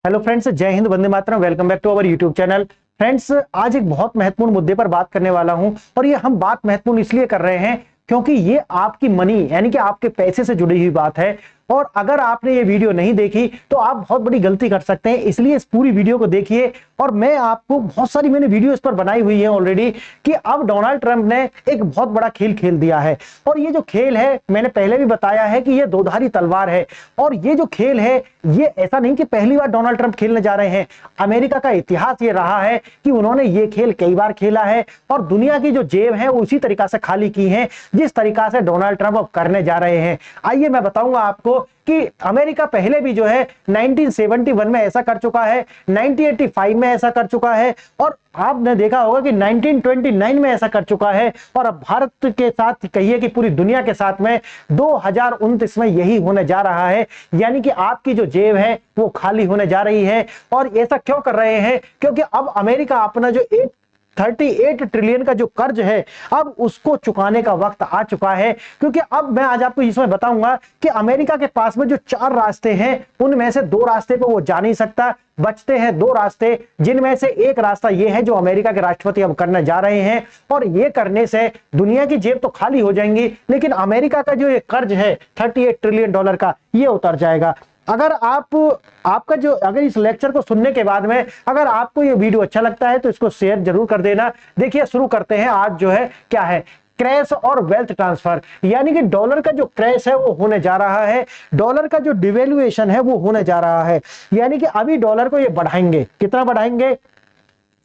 Hello friends, जय हिंद, वंदे मातरम। Welcome back to our YouTube channel. Friends, आज एक बहुत महत्वपूर्ण मुद्दे पर बात करने वाला हूं और ये हम बात महत्वपूर्ण इसलिए कर रहे हैं क्योंकि ये आपकी मनी यानी कि आपके पैसे से जुड़ी हुई बात है। और अगर आपने ये वीडियो नहीं देखी तो आप बहुत बड़ी गलती कर सकते हैं, इसलिए इस पूरी वीडियो को देखिए। और मैं आपको बहुत सारी मैंने वीडियो इस पर बनाई हुई है ऑलरेडी कि अब डोनाल्ड ट्रंप ने एक बहुत बड़ा खेल खेल दिया है। और ये जो खेल है, मैंने पहले भी बताया है कि ये दोधारी तलवार है। और ये जो खेल है, ये ऐसा नहीं कि पहली बार डोनाल्ड ट्रंप खेलने जा रहे हैं। अमेरिका का इतिहास ये रहा है कि उन्होंने ये खेल कई बार खेला है और दुनिया की जो जेब है उसी तरीका से खाली की है जिस तरीका से डोनाल्ड ट्रंप अब करने जा रहे हैं। आइए मैं बताऊंगा आपको कि अमेरिका पहले भी जो है 1971 में ऐसा कर चुका है, 1985 में ऐसा कर चुका है और आपने देखा होगा कि 1929 में ऐसा कर चुका है। और अब भारत के साथ कहिए कि पूरी दुनिया के साथ में 2029 में यही होने जा रहा है। यानी कि आपकी जो जेब है वो खाली होने जा रही है। और ऐसा क्यों कर रहे हैं? क्योंकि अब अमेरिका अपना जो 38 ट्रिलियन का जो कर्ज है अब उसको चुकाने का वक्त आ चुका है। क्योंकि अब मैं आज आपको इसमें बताऊंगा कि अमेरिका के पास में जो 4 रास्ते हैं उनमें से 2 रास्ते पे वो जा नहीं सकता, बचते हैं 2 रास्ते, जिनमें से एक रास्ता ये है जो अमेरिका के राष्ट्रपति अब करने जा रहे हैं। और ये करने से दुनिया की जेब तो खाली हो जाएंगी, लेकिन अमेरिका का जो ये कर्ज है 38 ट्रिलियन डॉलर का, ये उतर जाएगा। अगर अगर इस लेक्चर को सुनने के बाद में अगर आपको ये वीडियो अच्छा लगता है तो इसको शेयर जरूर कर देना। देखिए, शुरू करते हैं। आज जो है क्या है, क्रैश और वेल्थ ट्रांसफर, यानी कि डॉलर का जो क्रैश है वो होने जा रहा है, डॉलर का जो डिवेल्युएशन है वो होने जा रहा है। यानी कि अभी डॉलर को ये बढ़ाएंगे, कितना बढ़ाएंगे?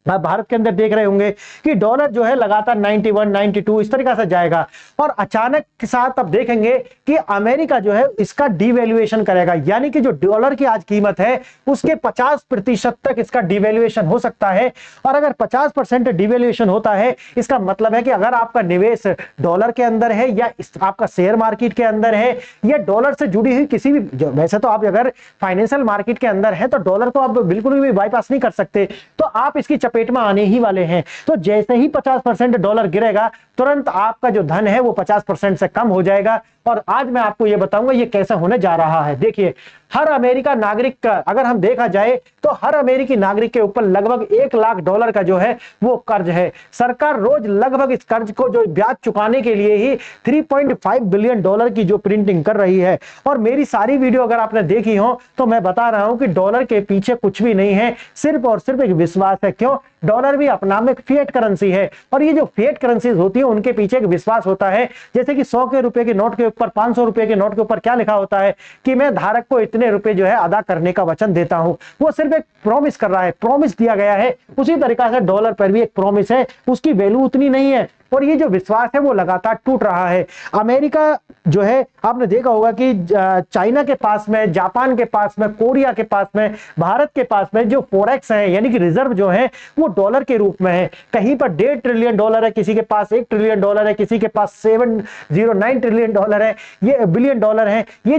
आप भारत के अंदर देख रहे होंगे कि डॉलर जो है लगातार 91, 92 इस तरीका से जाएगा। और अचानक के साथ अब देखेंगे कि अमेरिका जो है इसका डिवैल्यूएशन करेगा, यानी कि जो डॉलर की आज कीमत है उसके 50% तक इसका डिवैल्यूएशन हो सकता है। और अगर 50% डिवैल्यूएशन होता है, इसका मतलब है कि अगर आपका निवेश डॉलर के अंदर है या आपका शेयर मार्केट के अंदर है या डॉलर से जुड़ी हुई किसी भी, वैसे तो आप अगर फाइनेंशियल मार्केट के अंदर है तो डॉलर को आप बिल्कुल भी बाईपास नहीं कर सकते, तो आप इसकी चपेट में आने ही वाले हैं। तो जैसे ही 50% डॉलर गिरेगा, तुरंत आपका जो धन है वो 50% से कम हो जाएगा। और आज मैं आपको ये बताऊंगा ये कैसे होने जा रहा है। देखिए, हर अमेरिका नागरिक का अगर हम देखा जाए तो हर अमेरिकी नागरिक के ऊपर लगभग 1 लाख डॉलर का जो है वो कर्ज है। सरकार रोज लगभग इस कर्ज को जो ब्याज चुकाने के लिए ही 3.5 बिलियन डॉलर की जो प्रिंटिंग कर रही है। और मेरी सारी वीडियो अगर आपने देखी हो तो मैं बता रहा हूं कि डॉलर के पीछे कुछ भी नहीं है, सिर्फ और सिर्फ एक विश्वास है। क्यों? डॉलर भी अपना में फिएट करेंसी है और ये जो फिएट करेंसीज होती है उनके पीछे एक विश्वास होता है। जैसे कि 100 के रुपए के नोट के ऊपर, 500 रुपए के नोट के ऊपर क्या लिखा होता है कि मैं धारक को इतने रुपए जो है अदा करने का वचन देता हूं। वो सिर्फ एक प्रॉमिस कर रहा है, प्रॉमिस दिया गया है। उसी तरीका से डॉलर पर भी एक प्रॉमिस है, उसकी वैल्यू उतनी नहीं है और ये जो विश्वास है वो लगातार टूट रहा है। अमेरिका जो है, आपने देखा होगा कि चाइना के पास में, जापान के पास में, कोरिया के पास में, भारत के पास में जो फॉरेक्स है यानी कि रिजर्व जो है वो डॉलर के रूप में है। कहीं पर 1.5 ट्रिलियन डॉलर है, किसी के पास 1 ट्रिलियन डॉलर है, किसी के पास 709 ट्रिलियन डॉलर है, ये बिलियन डॉलर है। ये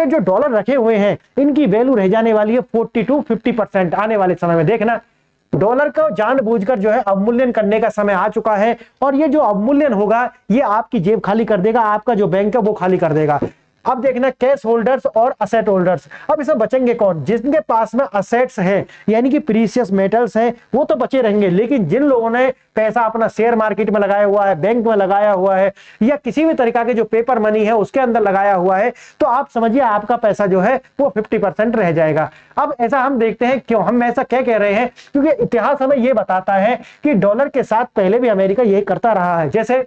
जो डॉलर रखे हुए हैं इनकी वैल्यू रह जाने वाली है 40 to 50% आने वाले समय में। देखना, डॉलर को जानबूझकर जो है अवमूल्यन करने का समय आ चुका है और ये जो अवमूल्यन होगा ये आपकी जेब खाली कर देगा, आपका जो बैंक है वो खाली कर देगा। अब देखना, कैश होल्डर्स और असेट होल्डर्स, अब इसमें बचेंगे कौन? जिनके पास में असेट्स हैं यानी कि प्रीशियस मेटल्स हैं वो तो बचे रहेंगे, लेकिन जिन लोगों ने पैसा अपना शेयर मार्केट में लगाया हुआ है, बैंक में लगाया हुआ है या किसी भी तरीका के जो पेपर मनी है उसके अंदर लगाया हुआ है, तो आप समझिए आपका पैसा जो है वो 50% रह जाएगा। अब ऐसा हम देखते हैं, क्यों हम ऐसा क्या कह रहे हैं? क्योंकि इतिहास हमें ये बताता है कि डॉलर के साथ पहले भी अमेरिका यही करता रहा है। जैसे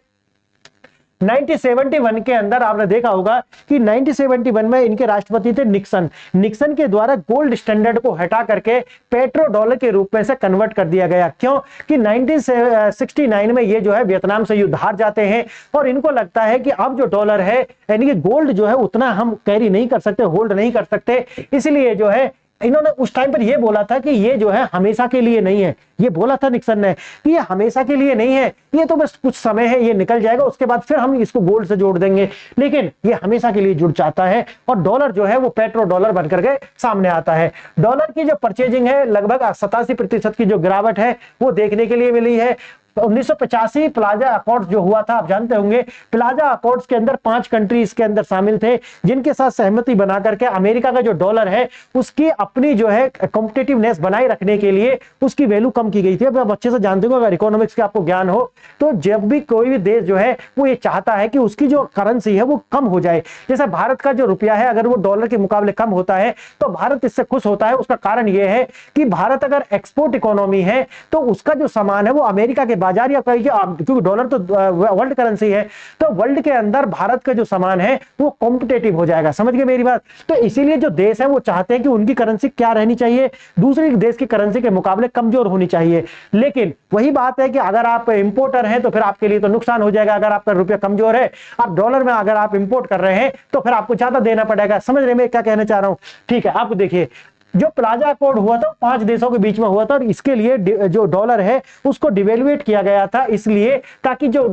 1971 के अंदर आपने देखा होगा कि 1971 में इनके राष्ट्रपति थे निक्सन। निक्सन के द्वारा गोल्ड स्टैंडर्ड को हटा करके पेट्रो डॉलर के रूप में से कन्वर्ट कर दिया गया। क्यों? कि 1969 में ये जो है वियतनाम से युद्ध हार जाते हैं और इनको लगता है कि अब जो डॉलर है यानी कि गोल्ड जो है उतना हम कैरी नहीं कर सकते, होल्ड नहीं कर सकते, इसलिए जो है इन्होंने उस टाइम पर यह बोला था कि ये जो है हमेशा के लिए नहीं है। ये बोला था निक्सन ने कि ये हमेशा के लिए नहीं है, ये तो बस कुछ समय है, ये निकल जाएगा, उसके बाद फिर हम इसको गोल्ड से जोड़ देंगे, लेकिन ये हमेशा के लिए जुड़ जाता है और डॉलर जो है वो पेट्रो डॉलर बनकर के सामने आता है। डॉलर की जो परचेजिंग है लगभग 87% की जो गिरावट है वो देखने के लिए मिली है। 1985 प्लाजा अकॉर्ड्स जो हुआ था, आप जानते होंगे, प्लाजा अकॉर्ड्स के अंदर 5 कंट्रीज के अंदर शामिल थे, जिनके साथ सहमति बना करके अमेरिका का जो डॉलर है उसकी अपनी जो है कॉम्पिटिटिवनेस बनाए रखने के लिए उसकी वैल्यू कम की गई थी। अब आप अच्छे से जानते हो, अगर इकोनॉमिक्स के आपको ज्ञान हो, तो जब भी कोई भी देश जो है वो ये चाहता है कि उसकी जो करेंसी है वो कम हो जाए, जैसे भारत का जो रुपया है अगर वो डॉलर के मुकाबले कम होता है तो भारत इससे खुश होता है। उसका कारण ये है कि भारत अगर एक्सपोर्ट इकोनॉमी है तो उसका जो सामान है वो अमेरिका के बाजार या क्योंकि डॉलर तो वर्ल्ड करेंसी है, तो वर्ल्ड के अंदर भारत का जो सामान है वो कॉम्पिटेटिव हो जाएगा। समझ गए मेरी बात? तो इसीलिए जो देश है वो चाहते हैं कि उनकी करेंसी क्या रहनी चाहिए, दूसरे देश की करेंसी के मुकाबले कमजोर होनी चाहिए। लेकिन वही बात है कि अगर आप इंपोर्टर हैं तो फिर आपके लिए तो नुकसान हो जाएगा। अगर आपका रुपया कमजोर है, आप डॉलर में अगर आप इंपोर्ट कर रहे हैं तो फिर आपको ज्यादा देना पड़ेगा। समझ रहे मैं क्या कहना चाह रहा हूं? ठीक है, आप देखिए, जो प्लाजा अकॉर्ड हुआ था 5 देशों के बीच में हुआ था और इसके लिए जो डॉलर है उसको डिवेल्युएट किया गया था, इसलिए ताकि जो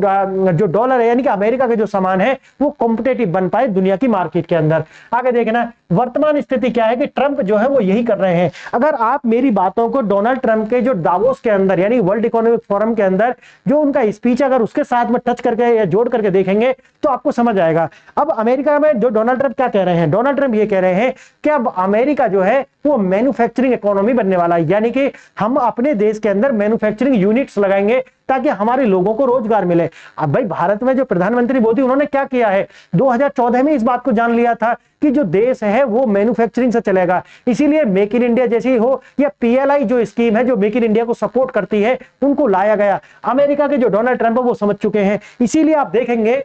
डॉलर है यानी कि अमेरिका के जो सामान है वो कॉम्पिटेटिव बन पाए दुनिया की मार्केट के अंदर। आगे देखना, वर्तमान स्थिति क्या है कि ट्रंप जो है वो यही कर रहे हैं। अगर आप मेरी बातों को डोनाल्ड ट्रंप के जो दावोस के अंदर यानी वर्ल्ड इकोनॉमिक फोरम के अंदर जो उनका स्पीच अगर उसके साथ में टच करके या जोड़ करके देखेंगे तो आपको समझ आएगा। अब अमेरिका में जो डोनाल्ड ट्रंप क्या कह रहे हैं, डोनाल्ड ट्रंप ये कह रहे हैं कि अब अमेरिका जो है वो मैन्युफैक्चरिंग इकोनॉमी बनने वाला है, यानी कि हम अपने देश के अंदर मैन्युफैक्चरिंग यूनिट्स लगाएंगे ताकि हमारे लोगों को रोजगार मिले। अब भाई भारत में जो प्रधानमंत्री मोदी उन्होंने क्या किया है, 2014 में इस बात को जान लिया था कि जो देश है वो मैन्युफैक्चरिंग से चलेगा, इसीलिए मेक इन इंडिया जैसी हो या पीएलआई जो स्कीम है जो मेक इन इंडिया को सपोर्ट करती है उनको लाया गया। अमेरिका के जो डोनाल्ड ट्रंप है वो समझ चुके हैं, इसीलिए आप देखेंगे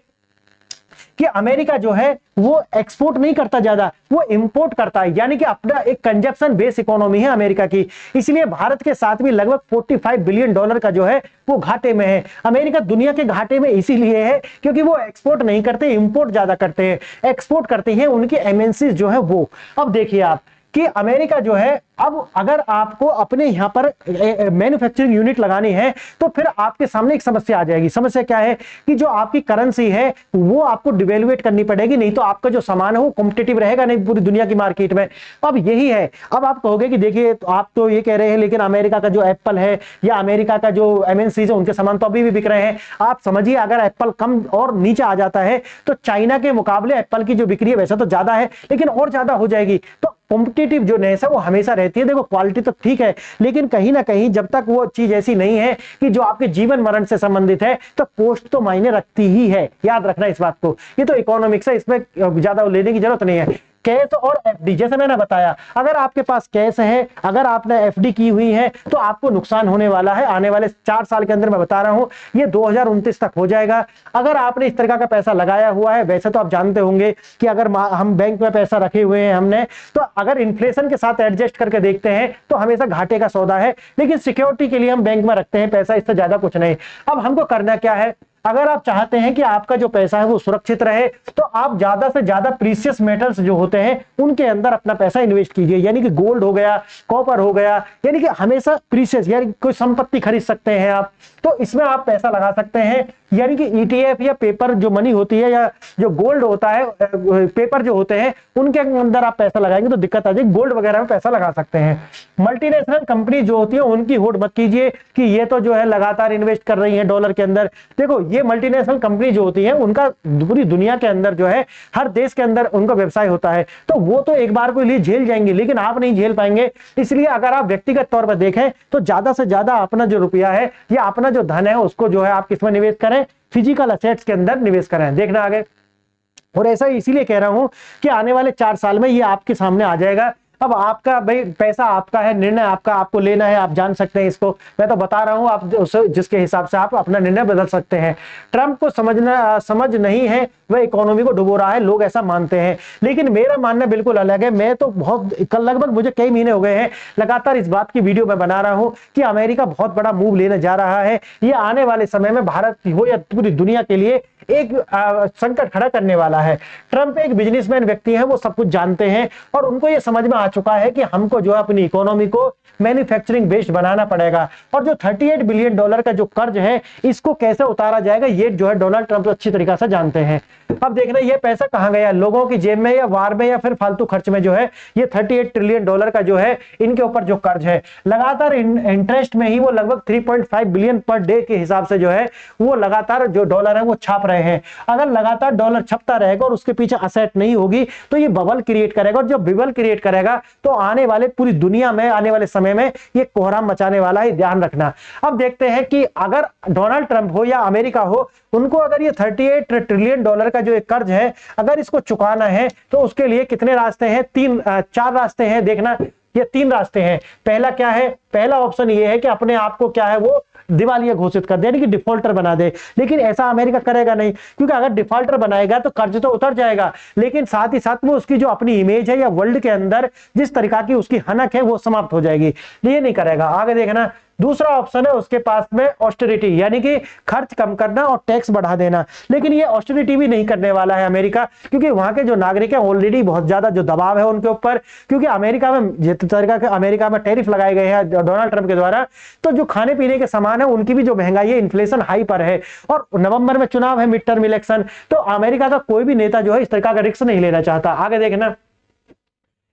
कि अमेरिका जो है वो एक्सपोर्ट नहीं करता ज्यादा, वो इंपोर्ट करता है, यानी कि अपना एक कंजप्शन बेस इकोनॉमी है अमेरिका की। इसलिए भारत के साथ भी लगभग 45 बिलियन डॉलर का जो है वो घाटे में है। अमेरिका दुनिया के घाटे में इसीलिए है क्योंकि वो एक्सपोर्ट नहीं करते, इंपोर्ट ज्यादा करते हैं। एक्सपोर्ट करती हैं उनकी एमएनसी जो है वो। अब देखिए आप कि अमेरिका जो है, अब अगर आपको अपने यहां पर मैन्युफैक्चरिंग यूनिट लगानी है तो फिर आपके सामने एक समस्या आ जाएगी। समस्या क्या है कि जो आपकी करेंसी है वो आपको डिवेल्युएट करनी पड़ेगी, नहीं तो आपका जो सामान है वो कॉम्पिटिटिव रहेगा नहीं पूरी दुनिया की मार्केट में। अब यही है। अब आप कहोगे कि देखिए तो आप तो ये कह रहे हैं लेकिन अमेरिका का जो एप्पल है या अमेरिका का जो एमएनसी है उनके सामान तो अभी भी बिक रहे हैं। आप समझिए अगर एप्पल कम और नीचे आ जाता है तो चाइना के मुकाबले एप्पल की जो बिक्री है वैसे तो ज्यादा है लेकिन और ज्यादा हो जाएगी। तो कॉम्पिटिटिव जो नेस है वो हमेशा रहती है। देखो क्वालिटी तो ठीक है लेकिन कहीं ना कहीं जब तक वो चीज ऐसी नहीं है कि जो आपके जीवन मरण से संबंधित है तो कॉस्ट तो मायने रखती ही है। याद रखना इस बात को, ये तो इकोनॉमिक्स है, इसमें ज्यादा लेने की जरूरत नहीं है। कैश और एफडी, जैसे मैंने बताया, अगर आपके पास कैश है, अगर आपने एफडी की हुई है तो आपको नुकसान होने वाला है आने वाले 4 साल के अंदर। मैं बता रहा हूं ये 2029 तक हो जाएगा। अगर आपने इस तरह का पैसा लगाया हुआ है, वैसे तो आप जानते होंगे कि अगर हम बैंक में पैसा रखे हुए हैं हमने, तो अगर इन्फ्लेशन के साथ एडजस्ट करके देखते हैं तो हमेशा घाटे का सौदा है, लेकिन सिक्योरिटी के लिए हम बैंक में रखते हैं पैसा, इससे ज्यादा कुछ नहीं। अब हमको करना क्या है, अगर आप चाहते हैं कि आपका जो पैसा है वो सुरक्षित रहे तो आप ज्यादा से ज्यादा प्रीशियस मेटल्स जो होते हैं उनके अंदर अपना पैसा इन्वेस्ट कीजिए, यानी कि गोल्ड हो गया, कॉपर हो गया, यानी कि हमेशा प्रीशियस, यानी कोई संपत्ति खरीद सकते हैं आप, तो इसमें आप पैसा लगा सकते हैं। यानी कि ईटीएफ या पेपर जो मनी होती है या जो गोल्ड होता है, पेपर जो होते हैं उनके अंदर आप पैसा लगाएंगे तो दिक्कत आ जाएगी। गोल्ड वगैरह में पैसा लगा सकते हैं। मल्टीनेशनल कंपनी जो होती है उनकी होड़ मत कीजिए कि ये तो जो है लगातार इन्वेस्ट कर रही है डॉलर के अंदर। देखो ये मल्टीनेशनल कंपनी जो होती है उनका पूरी दुनिया के अंदर जो है हर देश के अंदर उनका व्यवसाय होता है, तो वो तो एक बार के लिए झेल जाएंगे लेकिन आप नहीं झेल पाएंगे। इसलिए अगर आप व्यक्तिगत तौर पर देखें तो ज्यादा से ज्यादा अपना जो रुपया है या अपना जो धन है उसको जो है आप किसमें निवेश करें, फिजिकल असेट्स के अंदर निवेश करें। देखना आगे। और ऐसा इसीलिए कह रहा हूं कि आने वाले 4 साल में ये आपके सामने आ जाएगा। अब आपका भाई पैसा आपका है, निर्णय आपका, आपको लेना है, आप जान सकते हैं इसको। मैं तो बता रहा हूं आप जिसके हिसाब से आप अपना निर्णय बदल सकते हैं। ट्रंप को समझ नहीं है, वह इकोनॉमी को डुबो रहा है, लोग ऐसा मानते हैं, लेकिन मेरा मानना बिल्कुल अलग है। मैं तो बहुत कल लगभग मुझे कई महीने हो गए हैं लगातार इस बात की वीडियो मैं बना रहा हूं कि अमेरिका बहुत बड़ा मूव लेने जा रहा है। ये आने वाले समय में भारत हो या पूरी दुनिया के लिए एक संकट खड़ा करने वाला है। ट्रंप एक बिजनेसमैन व्यक्ति है, वो सब कुछ जानते हैं और उनको ये समझ में आ चुका है कि हमको जो है अपनी इकोनॉमी को मैन्युफैक्चरिंग बेस्ड बनाना पड़ेगा और जो $38 बिलियन का जो कर्ज है इसको कैसे उतारा जाएगा ये जो है डोनाल्ड ट्रंप अच्छी तरीके से जानते हैं। अब देखना ये पैसा कहां गया, लोगों की जेब में या वार में या फिर फालतू खर्च में जो है ये $38 ट्रिलियन का जो है इनके ऊपर जो कर्ज है लगातार इंटरेस्ट में ही वो लगभग 3.5 बिलियन पर डे के हिसाब से जो है वो लगातार जो डॉलर है वो छाप रहे हैं। अगर लगातार डॉलर छपता रहेगा और उसके पीछे असेट नहीं होगी तो ये बबल क्रिएट करेगा और जब बबल क्रिएट करेगा तो आने वाले पूरी दुनिया में आने वाले समय में ये कोहराम मचाने वाला है, ध्यान रखना। अब देखते हैं कि अगर डोनाल्ड ट्रंप हो या अमेरिका हो, उनको अगर ये $38 ट्रिलियन का जो एक कर्ज है अगर इसको चुकाना है तो उसके लिए कितने रास्ते हैं, 4 रास्ते हैं। देखना ये 3 रास्ते हैं। पहला क्या है, पहला ऑप्शन ये है कि अपने आप को क्या है वो दिवालिया घोषित कर दे यानी कि डिफॉल्टर बना दे, लेकिन ऐसा अमेरिका करेगा नहीं क्योंकि अगर डिफॉल्टर बनाएगा तो कर्ज तो उतर जाएगा लेकिन साथ ही साथ में उसकी जो अपनी इमेज है या वर्ल्ड के अंदर जिस तरीका की उसकी हनक है वो समाप्त हो जाएगी, ये नहीं करेगा। आगे देखना दूसरा ऑप्शन है उसके पास में ऑस्टेरिटी यानी कि खर्च कम करना और टैक्स बढ़ा देना, लेकिन ये ऑस्टेरिटी भी नहीं करने वाला है अमेरिका क्योंकि वहां के जो नागरिक हैं ऑलरेडी बहुत ज्यादा जो दबाव है उनके ऊपर, क्योंकि अमेरिका में जिस तरीका के अमेरिका में टैरिफ लगाए गए हैं डोनाल्ड ट्रंप के द्वारा, तो जो खाने पीने के सामान है उनकी भी जो महंगाई है इन्फ्लेशन हाई पर है और नवंबर में चुनाव है मिड टर्म इलेक्शन, तो अमेरिका का कोई भी नेता जो है इस तरीका का रिस्क नहीं लेना चाहता। आगे देखना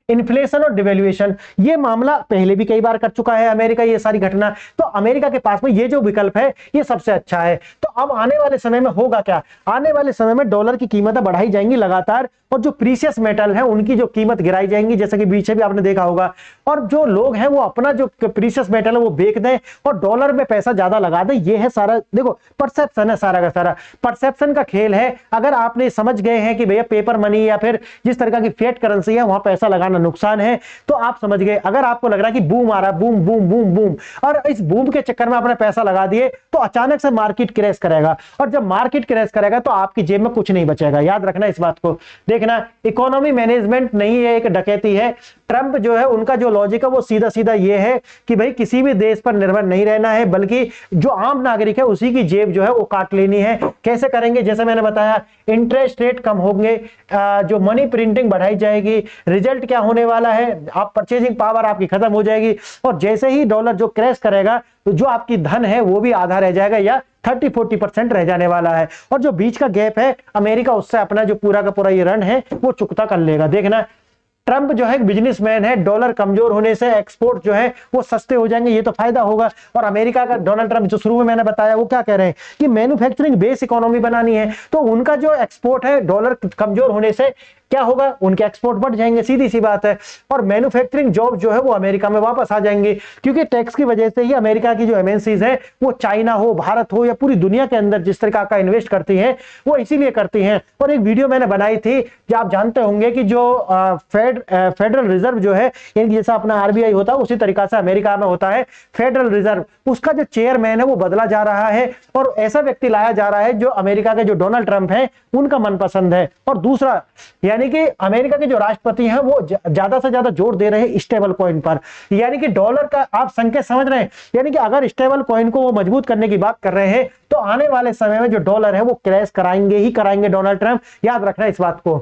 इन्फ्लेशन और डिवेल्युएशन, ये मामला पहले भी कई बार कर चुका है अमेरिका ये सारी घटना, तो अमेरिका के पास में ये जो विकल्प है ये सबसे अच्छा है। तो अब आने वाले समय में होगा क्या, आने वाले समय में डॉलर की कीमतें बढ़ाई जाएंगी लगातार और जो प्रीशियस मेटल है उनकी जो कीमत गिराई जाएंगी जैसे कि पीछे भी आपने देखा होगा, और जो लोग हैं वो अपना जो प्रीशियस मेटल है वो बेच दें और डॉलर में पैसा ज्यादा लगा दें। ये है सारा, देखो परसेप्शन है, सारा का सारा परसेप्शन का खेल है। अगर आपने समझ गए हैं कि भैया पेपर मनी या फिर जिस तरह की फिएट करेंसी है वहां पैसा लगाना नुकसान है तो आप समझ गए। अगर आपको लग रहा है कि बूम आ रहा है, बूम बूम बूम बूम, और इस बूम के चक्कर में आपने पैसा लगा दिए तो अचानक से मार्केट क्रैश करेगा और जब मार्केट क्रैश करेगा तो आपकी जेब में कुछ नहीं बचेगा। याद रखना इस बात को। देखना इकोनॉमी मैनेजमेंट नहीं है, एक डकैती है। ट्रंप जो है उनका जो लॉजिक है वो सीधा सीधा ये है कि भाई किसी भी देश पर निर्भर नहीं रहना है बल्कि जो आम नागरिक है उसी की जेब जो है वो काट लेनी है। कैसे करेंगे, जैसे मैंने बताया इंटरेस्ट रेट कम होंगे, जो मनी प्रिंटिंग बढ़ाई जाएगी, रिजल्ट क्या होने वाला है, आप परचेजिंग पावर आपकी खत्म हो जाएगी और जैसे ही डॉलर जो क्रैश करेगा तो जो आपकी धन है वो भी आधा रह जाएगा या 30-40% रह जाने वाला है और जो बीच का गैप है अमेरिका उससे अपना जो पूरा का पूरा ये रन है वो चुकता कर लेगा। देखना ट्रंप जो है बिजनेसमैन है, डॉलर कमजोर होने से एक्सपोर्ट जो है वो सस्ते हो जाएंगे, ये तो फायदा होगा। और अमेरिका का डोनाल्ड ट्रंप जो शुरू में मैंने बताया वो क्या कह रहे हैं कि मैन्युफैक्चरिंग बेस इकोनॉमी बनानी है, तो उनका जो एक्सपोर्ट है डॉलर कमजोर होने से क्या होगा, उनके एक्सपोर्ट बढ़ जाएंगे, सीधी सी बात है। और मैन्युफैक्चरिंग जॉब जो है वो अमेरिका में वापस आ जाएंगे क्योंकि टैक्स की वजह से ही अमेरिका की जो एमएनसीज है वो चाइना हो, भारत हो या पूरी दुनिया के अंदर जिस तरह का इन्वेस्ट करती हैं वो इसीलिए करती हैं। और एक वीडियो मैंने बनाई थी जो आप जानते होंगे कि जो फेडरल रिजर्व जो है यानी जैसा अपना आरबीआई होता है उसी तरीका से अमेरिका में होता है फेडरल रिजर्व, उसका जो चेयरमैन है वो बदला जा रहा है और ऐसा व्यक्ति लाया जा रहा है जो अमेरिका के जो डोनाल्ड ट्रंप है उनका मनपसंद है। और दूसरा यानी कि अमेरिका के जो राष्ट्रपति हैं वो ज्यादा से ज्यादा जोर दे रहे हैं स्टेबल कॉइन पर, यानी कि डॉलर का आप संकेत समझ रहे हैं, यानी कि अगर स्टेबल कॉइन को वो मजबूत करने की बात कर रहे हैं तो आने वाले समय में जो डॉलर है वो क्रैश कराएंगे ही कराएंगे डोनाल्ड ट्रंप, याद रखना इस बात को।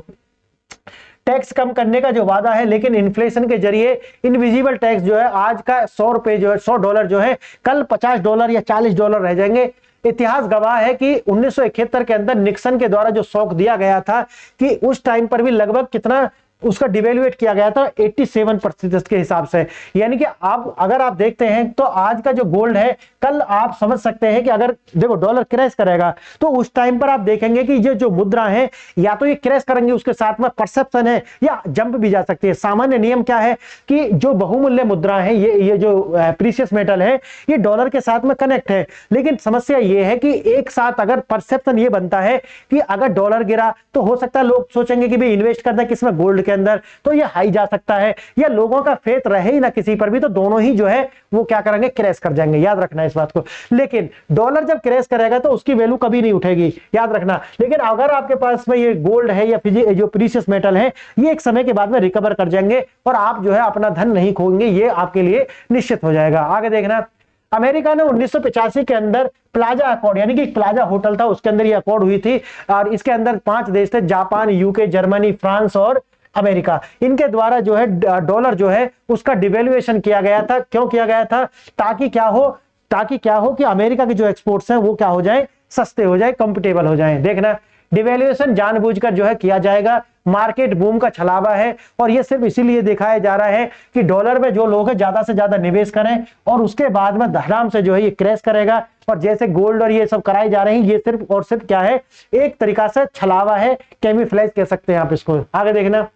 टैक्स कम करने का जो वादा है लेकिन इन्फ्लेशन के जरिए इनविजिबल टैक्स जो है आज का $100 जो है $100 जो है कल $50 या $40 रह जाएंगे। इतिहास गवाह है कि 1971 के अंदर निक्सन के द्वारा जो शॉक दिया गया था कि उस टाइम पर भी लगभग कितना उसका डिवेल्युएट किया गया था 87% के हिसाब से, यानी कि आप अगर आप देखते हैं तो आज का जो गोल्ड है कल आप समझ सकते हैं कि अगर देखो डॉलर क्रैश करेगा तो उस टाइम पर आप देखेंगे कि ये जो मुद्रा है या तो ये क्रैश करेंगे उसके साथ में परसेप्शन है या जंप भी जा सकती है। सामान्य नियम क्या है कि जो बहुमूल्य मुद्रा है ये जो प्रीशियस मेटल है ये डॉलर के साथ में कनेक्ट है, लेकिन समस्या ये है कि एक साथ अगर परसेप्शन ये बनता है कि अगर डॉलर गिरा तो हो सकता है लोग सोचेंगे कि भाई इन्वेस्ट करना है किसमें, गोल्ड के अंदर, तो ये हाई जा सकता है या लोगों का फेथ रहे ही ना किसी पर भी तो दोनों ही जो है वो क्या करेंगे, क्रैश कर जाएंगे। याद रखना इस बात को। लेकिन डॉलर जब क्रैश करेगा तो उसकी वैल्यू कभी नहीं उठेगी, याद रखना। लेकिन अगर आपके पास में ये गोल्ड है या जो प्रीशियस मेटल है ये एक समय के बाद में रिकवर कर जाएंगे और आप जो है अपना धन नहीं खोएंगे, ये आपके लिए निश्चित हो जाएगा। आगे देखना अमेरिका ने 1985 के अंदर प्लाजा अकॉर्ड, यानी कि एक प्लाजा होटल था, उसके अंदर ये अकॉर्ड हुई थी। और इसके अंदर 5 देश थे, जापान, यूके, जर्मनी, फ्रांस और अमेरिका। इनके द्वारा जो है डॉलर जो है उसका डिवेल्युएशन किया गया था। क्यों किया गया था? ताकि क्या हो कि अमेरिका के जो एक्सपोर्ट्स हैं वो क्या हो जाए, सस्ते हो जाए, कंफर्टेबल हो जाए। देखना, डिवेल्युएशन जानबूझकर जो है किया जाएगा, मार्केट बूम का छलावा है। और ये सिर्फ इसीलिए दिखाया जा रहा है कि डॉलर में जो लोग हैं ज्यादा से ज्यादा निवेश करें, और उसके बाद में धड़ाम से जो है ये क्रैश करेगा। और जैसे गोल्ड और ये सब कराई जा रही है, ये सिर्फ और सिर्फ क्या है, एक तरीका से छलावा है, कैमोफ्लेज कह सकते हैं आप इसको। आगे देखना,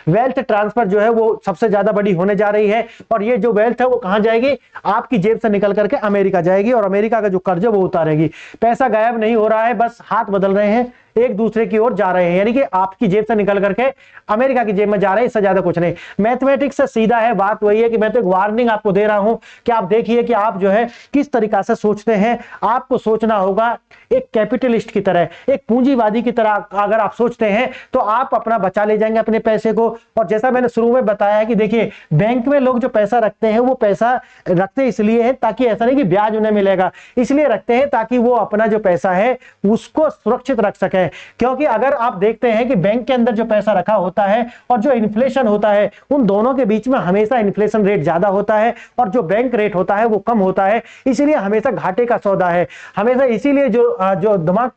वेल्थ ट्रांसफर जो है वो सबसे ज्यादा बड़ी होने जा रही है। और ये जो वेल्थ है वो कहां जाएगी, आपकी जेब से निकल करके अमेरिका जाएगी, और अमेरिका का जो कर्ज है वो उतारेगी। पैसा गायब नहीं हो रहा है, बस हाथ बदल रहे हैं, एक दूसरे की ओर जा रहे हैं, यानी कि आपकी जेब से निकल करके अमेरिका की जेब में जा रहे हैं, इससे ज्यादा कुछ नहीं। मैथमेटिक्स से सीधा है, बात वही है कि मैं तो एक वार्निंग आपको दे रहा हूं कि आप देखिए कि आप जो है किस तरीका से सोचते हैं। आपको सोचना होगा एक कैपिटलिस्ट की तरह, एक पूंजीवादी की तरह। अगर आप सोचते हैं तो आप अपना बचा ले जाएंगे अपने पैसे को। और जैसा मैंने शुरू में बताया है कि देखिए, बैंक में लोग जो पैसा रखते हैं वो पैसा रखते इसलिए है ताकि ऐसा नहीं कि ब्याज उन्हें मिलेगा, इसलिए रखते हैं ताकि वो अपना जो पैसा है उसको सुरक्षित रख सके। क्योंकि अगर आप देखते हैं कि बैंक के अंदर जो पैसा रखा होता है और जो इन्फ्लेशन होता है, उन दोनों के बीच में हमेशा इन्फ्लेशन रेट ज्यादा होता है और जो बैंक रेट होता है वो कम होता है, इसीलिए हमेशा घाटे का सौदा है हमेशा। इसीलिए जो दिमाग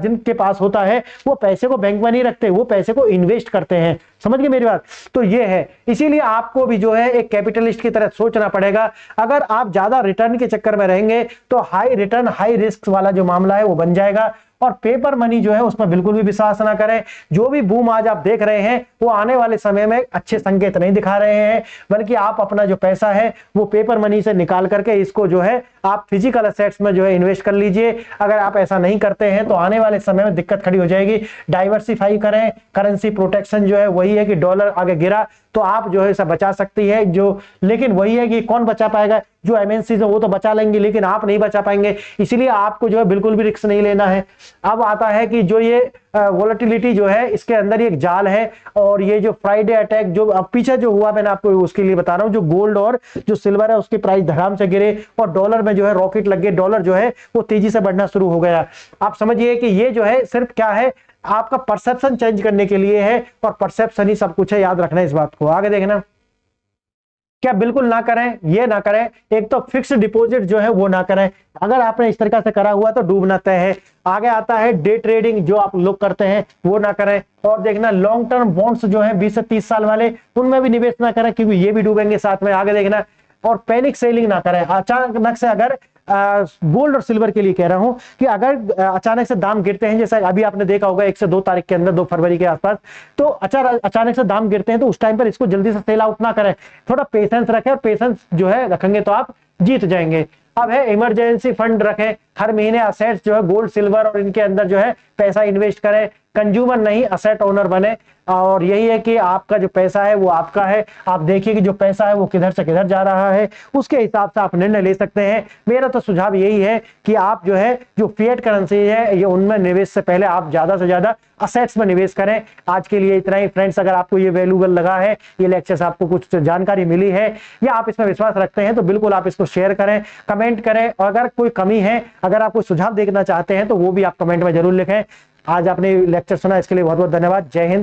जिनके पास होता है वो पैसे को बैंक में नहीं रखते, वो पैसे को इन्वेस्ट करते हैं। समझ गए मेरी बात? तो ये है, इसीलिए आपको भी जो है एक कैपिटलिस्ट की तरह सोचना पड़ेगा। अगर आप ज्यादा रिटर्न के चक्कर में रहेंगे तो हाई रिटर्न हाई रिस्क वाला जो मामला है वो बन जाएगा। और पेपर मनी जो है उसमें बिल्कुल भी विश्वास ना करें। जो भी बूम आज आप देख रहे हैं वो आने वाले समय में अच्छे संकेत नहीं दिखा रहे हैं, बल्कि आप अपना जो पैसा है वो पेपर मनी से निकाल करके इसको जो है आप फिजिकल एसेट्स में जो है इन्वेस्ट कर लीजिए। अगर आप ऐसा नहीं करते हैं तो आने वाले समय में दिक्कत खड़ी हो जाएगी। डाइवर्सिफाई करें, करेंसी प्रोटेक्शन जो है वही है कि डॉलर आगे गिरा तो आप जो है सब बचा सकती है जो, लेकिन वही है कि कौन बचा पाएगा, जो एमएनसी है वो तो बचा लेंगे लेकिन आप नहीं बचा पाएंगे। इसीलिए आपको जो है बिल्कुल भी रिस्क नहीं लेना है। अब आता है कि जो ये वोलेटिलिटी जो है इसके अंदर एक जाल है, और ये जो फ्राइडे अटैक जो अब पीछे जो हुआ मैंने आपको उसके लिए बता रहा हूं, जो गोल्ड और जो सिल्वर है उसके प्राइस धड़ाम से गिरे और डॉलर में जो है रॉकेट लग गए, डॉलर जो है वो तेजी से बढ़ना शुरू हो गया। आप समझिए कि ये जो है सिर्फ क्या है, आपका परसेप्शन चेंज करने के लिए है, और परसेप्शन ही सब कुछ है, याद रखना इस बात को। आगे देखना, क्या बिल्कुल ना करें, ये ना करें। एक तो फिक्स्ड डिपॉजिट जो है वो ना करें, अगर आपने इस तरीका से करा हुआ तो डूबना तय है। आगे आता है डे ट्रेडिंग, जो आप लोग करते हैं वो ना करें। और देखना, लॉन्ग टर्म बॉन्ड्स जो है 20 से 30 साल वाले, उनमें भी निवेश ना करें क्योंकि ये भी डूबेंगे साथ में। आगे देखना, और पैनिक सेलिंग ना करें। अचानक से अगर गोल्ड और सिल्वर के लिए कह रहा हूं कि अगर अचानक से दाम गिरते हैं, जैसे अभी आपने देखा होगा 1 से 2 तारीख के अंदर, 2 फरवरी के आसपास, तो अचानक से दाम गिरते हैं तो उस टाइम पर इसको जल्दी से सेल आउट ना करें, थोड़ा पेशेंस रखें, और पेशेंस जो है रखेंगे तो आप जीत जाएंगे। अब है इमरजेंसी फंड रखें, हर महीने असेट्स जो है गोल्ड सिल्वर और इनके अंदर जो है पैसा इन्वेस्ट करें। कंज्यूमर नहीं, असेट ओनर बने। और यही है कि आपका जो पैसा है वो आपका है, आप देखिए कि जो पैसा है वो किधर से किधर जा रहा है, उसके हिसाब से आप निर्णय ले सकते हैं। मेरा तो सुझाव यही है कि आप जो है जो फिएट करेंसी है ये उनमें निवेश से पहले आप ज्यादा से ज्यादा असेट्स में निवेश करें। आज के लिए इतना ही फ्रेंड्स। अगर आपको ये वैल्यूएबल लगा है, ये लेक्चर आपको कुछ जानकारी मिली है या आप इसमें विश्वास रखते हैं, तो बिल्कुल आप इसको शेयर करें, कमेंट करें, और अगर कोई कमी है, अगर आप कोई सुझाव देखना चाहते हैं तो वो भी आप कमेंट में जरूर लिखें। आज आपने लेक्चर सुना, इसके लिए बहुत बहुत धन्यवाद। जय हिंद।